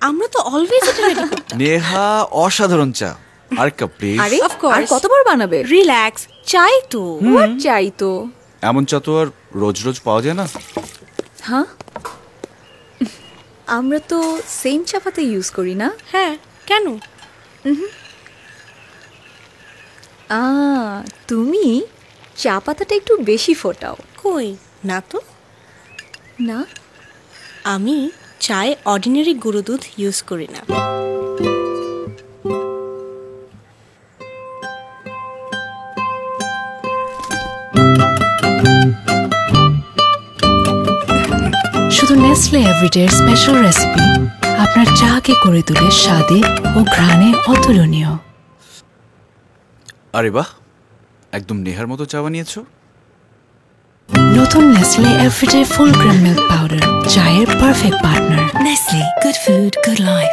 আমরা তো অলওয়েজ এটা রেডি করতাম। নেহা অসাধারণ চা, আর কাপ প্লিজ। আরে আর কতবার বানাবে? রিল্যাক্স, চাই তো। চাই তো। এমন চা তো আর রোজ রোজ পাওয়া যায় না। হ্যাঁ, আমরা তো সেম চা পাতা ইউজ করি না। হ্যাঁ, কেন? তুমি চা পাতাটা একটু বেশি ফোটাও। কই না তো। না, আমি চায়ে অর্ডিনারি গুঁড়ো দুধ ইউজ করি না। শুধু নেসলে এভরিডে স্পেশাল রেসিপি আপনার চাকে করে তোলে স্বাদে ও ঘ্রাণে অতুলনীয়। আরে বাহ, একদম নেহার মতো চা বানিয়েছো। নতুন Nestle everyday full cream milk powder, চায়ের perfect partner. Nestle, good food, good life.